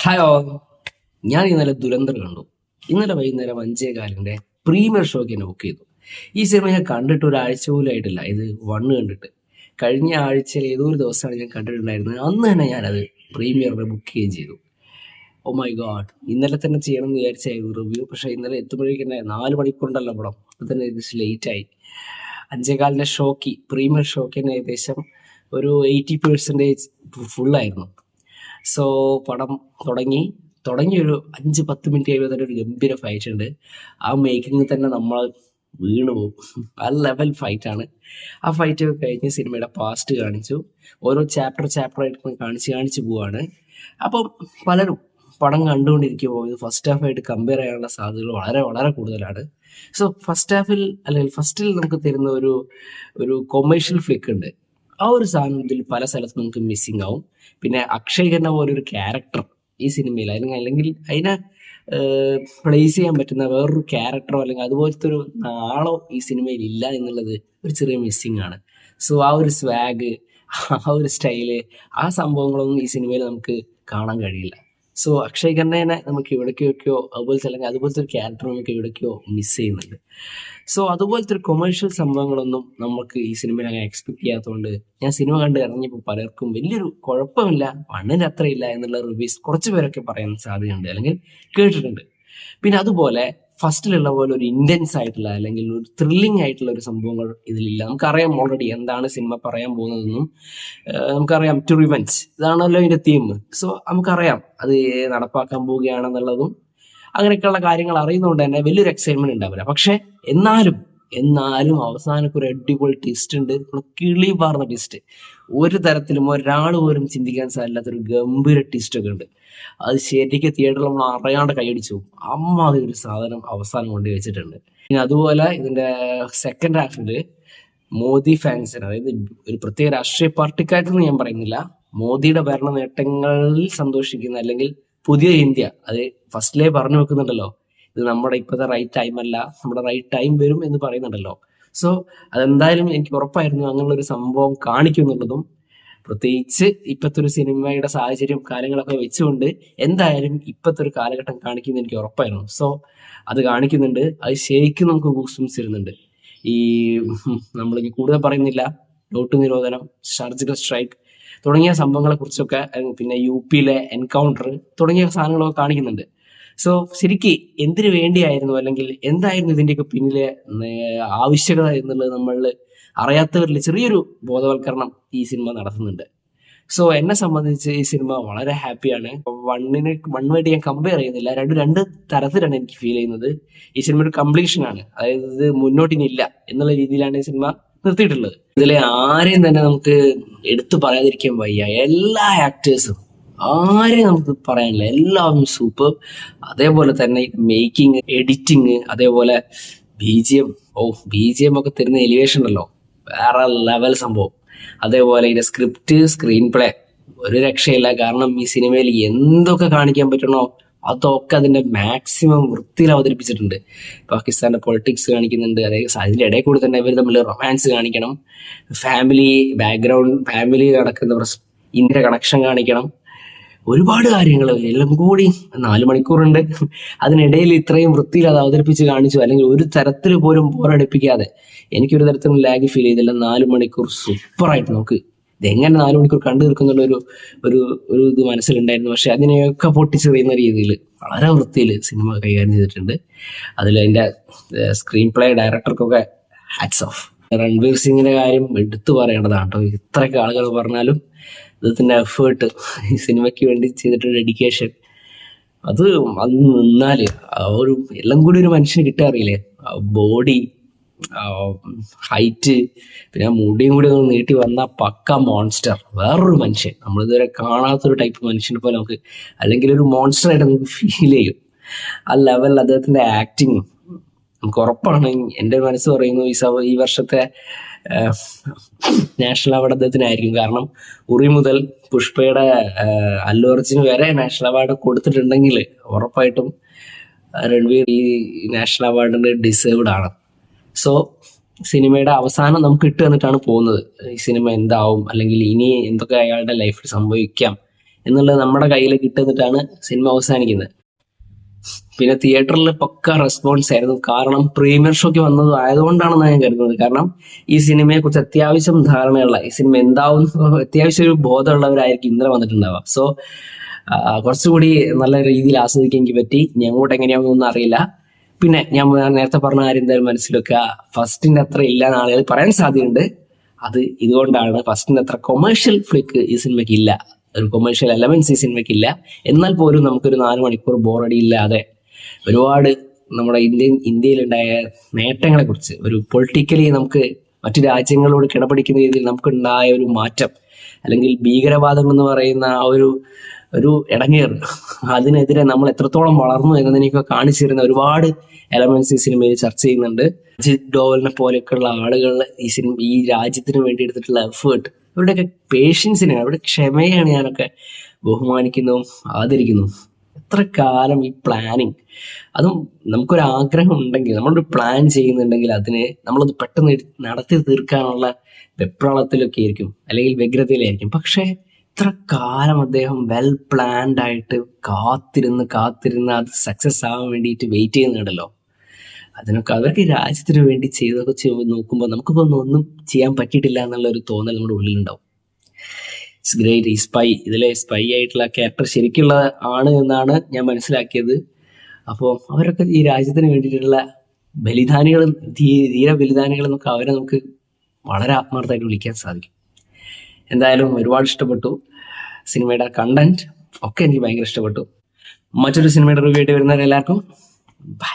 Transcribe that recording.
Hi all. ഞാൻ ഇന്നലെ ദുരന്തർ കണ്ടു. ഇന്നലെ വൈകുന്നേരം 5:15 പ്രീമിയർ ഷോക്ക് എന്നെ ബുക്ക് ചെയ്തു. ഈ സിനിമ ഞാൻ കണ്ടിട്ട് ഒരാഴ്ച പോലും ആയിട്ടില്ല. ഇത് വണ്ണ് കണ്ടിട്ട് കഴിഞ്ഞ ആഴ്ചയിൽ ഏതോ ഒരു ദിവസമാണ് ഞാൻ കണ്ടിട്ടുണ്ടായിരുന്നത്. അന്ന് തന്നെ ഞാനത് പ്രീമിയറിന് ബുക്ക് ചെയ്യുകയും ചെയ്തു. ഓ മൈ ഗോഡ്, ഇന്നലെ തന്നെ ചെയ്യണം എന്ന് വിചാരിച്ചായിരുന്നു റിവ്യൂ. പക്ഷേ ഇന്നലെ എത്തുമ്പോഴേക്കും തന്നെ 4 മണിക്കൂറുണ്ടല്ലോ പടം. അപ്പോൾ തന്നെ ഇത് ലേറ്റായി. 5:15 ഷോക്ക്, പ്രീമിയർ ഷോക്ക് തന്നെ ഏകദേശം ഒരു 80% ഫുള്ളായിരുന്നു. സോ പടം തുടങ്ങി ഒരു 5-10 മിനിറ്റ് കഴിയുമ്പോൾ തന്നെ ഒരു ഗംഭീര ഫൈറ്റ് ഉണ്ട്. ആ മേക്കിംഗ് തന്നെ നമ്മൾ വീണു പോകും. ആ ലെവൽ ഫൈറ്റാണ്. ആ ഫൈറ്റ് കഴിഞ്ഞ് സിനിമയുടെ പാസ്റ്റ് കാണിച്ചു. ഓരോ ചാപ്റ്ററായിട്ട് കാണിച്ച് പോവാണ്. അപ്പം പലരും പടം കണ്ടുകൊണ്ടിരിക്കുമ്പോൾ ഇത് ഫസ്റ്റ് ഹാഫായിട്ട് കമ്പയർ ചെയ്യാനുള്ള സാധ്യതകൾ വളരെ വളരെ കൂടുതലാണ്. സോ ഫസ്റ്റിൽ നമുക്ക് തരുന്ന ഒരു കൊമേഴ്ഷ്യൽ ഫ്ലിക്ക് ഉണ്ട്. ആ ഒരു സാധനം ഇതിൽ പല സ്ഥലത്തും നമുക്ക് മിസ്സിങ് ആവും. പിന്നെ അക്ഷയ് ഖന്ന പോലെ ഒരു ക്യാരക്ടർ ഈ സിനിമയിൽ അല്ലെങ്കിൽ അതിനെ പ്ലേസ് ചെയ്യാൻ പറ്റുന്ന വേറൊരു ക്യാരക്ടറോ അല്ലെങ്കിൽ അതുപോലത്തെ ഒരു ആളോ ഈ സിനിമയിൽ ഇല്ല എന്നുള്ളത് ഒരു ചെറിയ മിസ്സിങ് ആണ്. സോ ആ ഒരു സ്വാഗ്, ആ ഒരു സ്റ്റൈല്, ആ സംഭവങ്ങളൊന്നും ഈ സിനിമയിൽ നമുക്ക് കാണാൻ കഴിയില്ല. സോ അക്ഷയ് ഖന്നേനെ നമുക്ക് എവിടേക്കോ അതുപോലത്തെ ഒരു ക്യാരക്ടർ നമുക്ക് എവിടേക്കോ മിസ് ചെയ്യുന്നുണ്ട്. സോ അതുപോലത്തെ ഒരു കൊമേഴ്ഷ്യൽ സംഭവങ്ങളൊന്നും നമുക്ക് ഈ സിനിമയിൽ അങ്ങനെ എക്സ്പെക്ട് ചെയ്യാത്തതുകൊണ്ട് ഞാൻ സിനിമ കണ്ട് ഇറങ്ങിയപ്പോൾ പലർക്കും വലിയൊരു കുഴപ്പമില്ല, മണ്ണിൻ്റെ അത്രയില്ല എന്നുള്ള റിവ്യൂസ് കുറച്ച് പേരൊക്കെ പറയാൻ സാധ്യതയുണ്ട് അല്ലെങ്കിൽ കേട്ടിട്ടുണ്ട്. പിന്നെ അതുപോലെ ഫസ്റ്റിലുള്ള പോലെ ഒരു ഇന്റൻസ് ആയിട്ടുള്ള അല്ലെങ്കിൽ ഒരു ത്രില്ലിംഗ് ആയിട്ടുള്ള ഒരു സംഭവങ്ങൾ ഇതിലില്ല. നമുക്കറിയാം ഓൾറെഡി എന്താണ് സിനിമ പറയാൻ പോകുന്നതെന്നും നമുക്കറിയാം ടു റിവെഞ്ച്, ഇതാണല്ലോ ഇതിന്റെ തീം. സോ നമുക്കറിയാം അത് നടപ്പാക്കാൻ പോവുകയാണെന്നുള്ളതും അങ്ങനെയൊക്കെയുള്ള കാര്യങ്ങൾ അറിയുന്നതുകൊണ്ട് തന്നെ വലിയൊരു എക്സൈറ്റ്മെന്റ് ഉണ്ടാവില്ല. പക്ഷെ എന്നാലും അവസാനമൊക്കെ ഒരു അടിപൊളി ട്വിസ്റ്റ് ഉണ്ട്. കിളി പാർന്ന ട്വിസ്റ്റ്, ഒരു തരത്തിലും ഒരാൾ പോലും ചിന്തിക്കാൻ സാധിക്കാത്തൊരു ഗംഭീര ട്വിസ്റ്റ് ഒക്കെ ഉണ്ട്. അത് ശരിക്കും തിയേറ്ററിൽ നമ്മൾ അറിയാണ്ട് കൈയടിച്ചു. ഒരു സാധനം അവസാനം കൊണ്ടുപോയി വെച്ചിട്ടുണ്ട്. പിന്നെ അതുപോലെ ഇതിന്റെ സെക്കൻഡ് ഹാഫില് മോദി ഫാൻസിന്, അതായത് ഒരു പ്രത്യേക രാഷ്ട്രീയ പാർട്ടിക്കാരെന്ന് ഞാൻ പറയുന്നില്ല, മോദിയുടെ ഭരണ നേട്ടങ്ങളിൽ സന്തോഷിക്കുന്ന അല്ലെങ്കിൽ പുതിയ ഇന്ത്യ, അത് ഫസ്റ്റിലേ പറഞ്ഞു വെക്കുന്നുണ്ടല്ലോ, ഇത് നമ്മുടെ ഇപ്പോഴത്തെ റൈറ്റ് ടൈം അല്ല, നമ്മുടെ റൈറ്റ് ടൈം വരും എന്ന് പറയുന്നുണ്ടല്ലോ. സോ അതെന്തായാലും എനിക്ക് ഉറപ്പായിരുന്നു അങ്ങനെയുള്ള ഒരു സംഭവം കാണിക്കുന്നുള്ളതും. പ്രത്യേകിച്ച് ഇപ്പോഴത്തെ ഒരു സിനിമയുടെ സാഹചര്യം കാര്യങ്ങളൊക്കെ വെച്ചുകൊണ്ട് എന്തായാലും ഇപ്പോഴത്തെ ഒരു കാലഘട്ടം കാണിക്കുന്നത് എനിക്ക് ഉറപ്പായിരുന്നു. സോ അത് കാണിക്കുന്നുണ്ട്. അത് ശരിക്കും നമുക്ക് ഗൂസ്ബംസ് തരുന്നുണ്ട്. ഈ നമ്മളിനി കൂടുതൽ പറയുന്നില്ല, നോട്ട് നിരോധനം, സർജിക്കൽ സ്ട്രൈക്ക് തുടങ്ങിയ സംഭവങ്ങളെ കുറിച്ചൊക്കെ, പിന്നെ UP-യിലെ എൻകൗണ്ടർ തുടങ്ങിയ സാധനങ്ങളൊക്കെ കാണിക്കുന്നുണ്ട്. സോ ശരിക്ക് എന്തിനു വേണ്ടിയായിരുന്നു അല്ലെങ്കിൽ എന്തായിരുന്നു ഇതിന്റെയൊക്കെ പിന്നിലെ ആവശ്യകത എന്നുള്ളത് നമ്മൾ അറിയാത്തവരിൽ ചെറിയൊരു ബോധവൽക്കരണം ഈ സിനിമ നടത്തുന്നുണ്ട്. സോ എന്നെ സംബന്ധിച്ച് ഈ സിനിമ വളരെ ഹാപ്പിയാണ്. വണ്ണുമായിട്ട് ഞാൻ കമ്പയർ ചെയ്യുന്നില്ല, രണ്ട് തരത്തിലാണ് എനിക്ക് ഫീൽ ചെയ്യുന്നത്. ഈ സിനിമ ഒരു കംപ്ലീഷൻ ആണ്, അതായത് ഇത് മുന്നോട്ടിനില്ല എന്നുള്ള രീതിയിലാണ് ഈ സിനിമ നിർത്തിയിട്ടുള്ളത്. ഇതിലെ ആരെയും തന്നെ നമുക്ക് എടുത്തു പറയാതിരിക്കാൻ വയ്യ. എല്ലാ ആക്ടേഴ്സും ആരെയും നമുക്ക് പറയാനില്ല, എല്ലാവരും സൂപ്പർ. അതേപോലെ തന്നെ മേക്കിംഗ്, എഡിറ്റിങ്, അതേപോലെ BGM ഒക്കെ തരുന്ന എലിവേഷൻ ഉണ്ടല്ലോ, വേറെ ലെവൽ സംഭവം. അതേപോലെ ഇതിന്റെ സ്ക്രിപ്റ്റ്, സ്ക്രീൻ പ്ലേ ഒരു രക്ഷയില്ല. കാരണം ഈ സിനിമയിൽ എന്തൊക്കെ കാണിക്കാൻ പറ്റണോ അതൊക്കെ അതിന്റെ മാക്സിമം വൃത്തിയിൽ അവതരിപ്പിച്ചിട്ടുണ്ട്. പാകിസ്ഥാന്റെ പൊളിറ്റിക്സ് കാണിക്കുന്നുണ്ട്, അതായത് അതിന്റെ ഇടയിൽ കൂടി തന്നെ ഇവർ തമ്മിൽ റൊമാൻസ് കാണിക്കണം, ഫാമിലി ബാക്ക്ഗ്രൗണ്ട്, ഫാമിലി നടക്കുന്ന ഇന്ത്യ കണക്ഷൻ കാണിക്കണം, ഒരുപാട് കാര്യങ്ങൾ എല്ലാം കൂടി 4 മണിക്കൂറുണ്ട്. അതിനിടയിൽ ഇത്രയും വൃത്തിയിൽ അത് അവതരിപ്പിച്ച് കാണിച്ചു. അല്ലെങ്കിൽ ഒരു തരത്തിൽ പോലും ബോറടിപ്പിക്കാതെ, എനിക്കൊരു തരത്തിലും ലാഗ് ഫീൽ ചെയ്തില്ല. 4 മണിക്കൂർ സൂപ്പറായിട്ട് നമുക്ക് ഇതെങ്ങനെ 4 മണിക്കൂർ കണ്ടു തീർക്കുന്നുള്ള ഒരു ഇത് മനസ്സിലുണ്ടായിരുന്നു. പക്ഷെ അതിനെയൊക്കെ പൊട്ടിച്ചെറിയുന്ന രീതിയിൽ വളരെ വൃത്തിയിൽ സിനിമ കൈകാര്യം ചെയ്തിട്ടുണ്ട്. അതിൽ അതിന്റെ സ്ക്രീൻ പ്ലേ ഡയറക്ടർക്കൊക്കെ ഹാറ്റ്സ് ഓഫ്. രൺവീർ സിംഗിന്റെ കാര്യം എടുത്തു പറയേണ്ടതാണ് കേട്ടോ. ഇത്രയൊക്കെ ആളുകൾ പറഞ്ഞാലും അദ്ദേഹത്തിന്റെ എഫേർട്ട്, ഈ സിനിമയ്ക്ക് വേണ്ടി ചെയ്തിട്ടൊരു ഡെഡിക്കേഷൻ, അത് നിന്നാല് എല്ലാം കൂടി ഒരു മനുഷ്യന് കിട്ടാറിയില്ലേ, ബോഡി, ഹൈറ്റ്, പിന്നെ മുടിയും കൂടി ഒന്ന് നീട്ടി വന്ന പക്ക മോൺസ്റ്റർ, വേറൊരു മനുഷ്യൻ, നമ്മളിതുവരെ കാണാത്തൊരു ടൈപ്പ് മനുഷ്യനെ പോലെ നമുക്ക്, അല്ലെങ്കിൽ ഒരു മോൺസ്റ്റർ ആയിട്ട് നമുക്ക് ഫീൽ ചെയ്യും. ആ ലെവൽ അദ്ദേഹത്തിന്റെ ആക്ടിങ് നമുക്ക് ഉറപ്പാണ്. എൻ്റെ മനസ്സ് പറയുന്നു ഈ വർഷത്തെ നാഷണൽ അവാർഡ് അദ്ദേഹത്തിനായിരിക്കും. കാരണം ഉറി മുതൽ പുഷ്പയുടെ അല്ലു അർജുന് വരെ നാഷണൽ അവാർഡ് കൊടുത്തിട്ടുണ്ടെങ്കിൽ ഉറപ്പായിട്ടും രൺവീർ ഈ നാഷണൽ അവാർഡിന് ഡിസേർവ്ഡ് ആണ്. സോ സിനിമയുടെ അവസാനം നമുക്ക് ഇട്ട് തന്നിട്ടാണ് പോകുന്നത്. ഈ സിനിമ എന്താവും അല്ലെങ്കിൽ ഇനി എന്തൊക്കെ അയാളുടെ ലൈഫിൽ സംഭവിക്കാം എന്നുള്ളത് നമ്മുടെ കയ്യിൽ കിട്ടുന്നിട്ടാണ് സിനിമ അവസാനിക്കുന്നത്. പിന്നെ തിയേറ്ററിൽ പക്ക റെസ്പോൺസ് ആയിരുന്നു. കാരണം പ്രീമിയർ ഷോയ്ക്ക് വന്നത് ആയതുകൊണ്ടാണെന്ന് ഞാൻ കരുതുന്നത്. കാരണം ഈ സിനിമയെ കുറിച്ച് അത്യാവശ്യം ധാരണയുള്ള, ഈ സിനിമ എന്താവും അത്യാവശ്യം ഒരു ബോധമുള്ളവരായിരിക്കും ഇന്നലെ വന്നിട്ടുണ്ടാവുക. സോ കുറച്ചുകൂടി നല്ല രീതിയിൽ ആസ്വദിക്കാൻ എനിക്ക് പറ്റി. ഇനി അങ്ങോട്ട് എങ്ങനെയാവുന്നൊന്നും അറിയില്ല. പിന്നെ ഞാൻ നേരത്തെ പറഞ്ഞ കാര്യം എന്തായാലും മനസ്സിൽ വെക്കുക, ഫസ്റ്റിന്റെ അത്ര ഇല്ല എന്ന് ആളുകൾ പറയാൻ സാധ്യതയുണ്ട്. അത് ഇതുകൊണ്ടാണ്, ഫസ്റ്റിന്റെ അത്ര കൊമേഴ്ഷ്യൽ ഫ്ലിക്ക് ഈ സിനിമയ്ക്ക് ഇല്ല, ഒരു കൊമേഴ്ഷ്യൽ എലമെന്റ്സ് ഈ സിനിമയ്ക്ക് ഇല്ല. എന്നാൽ പോലും നമുക്കൊരു 4 മണിക്കൂർ ബോറടി ഇല്ലാതെ ഒരുപാട് നമ്മുടെ ഇന്ത്യയിലുണ്ടായ നേട്ടങ്ങളെ കുറിച്ച്, ഒരു പൊളിറ്റിക്കലി നമുക്ക് മറ്റു രാജ്യങ്ങളോട് കിടപിടിക്കുന്ന രീതിയിൽ നമുക്കുണ്ടായ ഒരു മാറ്റം, അല്ലെങ്കിൽ ഭീകരവാദം എന്ന് പറയുന്ന ആ ഒരു ഇടങ്ങേർ, അതിനെതിരെ നമ്മൾ എത്രത്തോളം വളർന്നു എന്നതിനെയൊക്കെ കാണിച്ചു തരുന്ന ഒരുപാട് എലമെന്റ്സ് ഈ സിനിമയിൽ ചർച്ച ചെയ്യുന്നുണ്ട്. അജിത് ഡോവലിനെ പോലെയൊക്കെയുള്ള ആളുകൾ ഈ രാജ്യത്തിന് വേണ്ടി എടുത്തിട്ടുള്ള എഫേർട്ട്, അവരുടെയൊക്കെ പേഷ്യൻസിനെയാണ്, അവരുടെ ക്ഷമയാണ് ഞാനൊക്കെ ബഹുമാനിക്കുന്നതും ആദരിക്കുന്നതും. എത്ര കാലം ഈ പ്ലാനിങ്, അതും നമുക്കൊരു ആഗ്രഹം ഉണ്ടെങ്കിൽ, നമ്മളൊരു പ്ലാൻ ചെയ്യുന്നുണ്ടെങ്കിൽ അതിന് നമ്മളത് പെട്ടെന്ന് നടത്തി തീർക്കാനുള്ള വെപ്രാളത്തിലൊക്കെ ആയിരിക്കും, അല്ലെങ്കിൽ വ്യഗ്രതയിലായിരിക്കും. പക്ഷേ ഇത്ര കാലം അദ്ദേഹം വെൽ പ്ലാൻഡ് ആയിട്ട് കാത്തിരുന്ന് അത് സക്സസ് ആവാൻ വേണ്ടിയിട്ട് വെയിറ്റ് ചെയ്യുന്നുണ്ടല്ലോ. അതിനൊക്കെ അവർക്ക് രാജ്യത്തിന് വേണ്ടി ചെയ്തൊക്കെ നോക്കുമ്പോൾ നമുക്കിപ്പോൾ ഒന്നും ചെയ്യാൻ പറ്റിയിട്ടില്ല എന്നുള്ള ഒരു തോന്നൽ നമ്മുടെ ഉള്ളിലുണ്ടാവും. It's great. ഈ ഇതിലെ സ്പൈ ആയിട്ടുള്ള ക്യാരക്ടർ ശരിക്കുള്ള ആണ് എന്നാണ് ഞാൻ മനസ്സിലാക്കിയത്. അപ്പോൾ അവരൊക്കെ ഈ രാജ്യത്തിന് വേണ്ടിയിട്ടുള്ള ബലിദാനികൾ, ധീര ബലിദാനികൾ എന്നൊക്കെ അവരെ നമുക്ക് വളരെ ആത്മാർത്ഥമായിട്ട് വിളിക്കാൻ സാധിക്കും. എന്തായാലും ഒരുപാട് ഇഷ്ടപ്പെട്ടു സിനിമയുടെ കണ്ടന്റ് ഒക്കെ, എനിക്ക് ഭയങ്കര ഇഷ്ടപ്പെട്ടു. മറ്റൊരു സിനിമയുടെ റിവ്യൂ ആയിട്ട് വരുന്നവരെല്ലാവർക്കും ബൈ.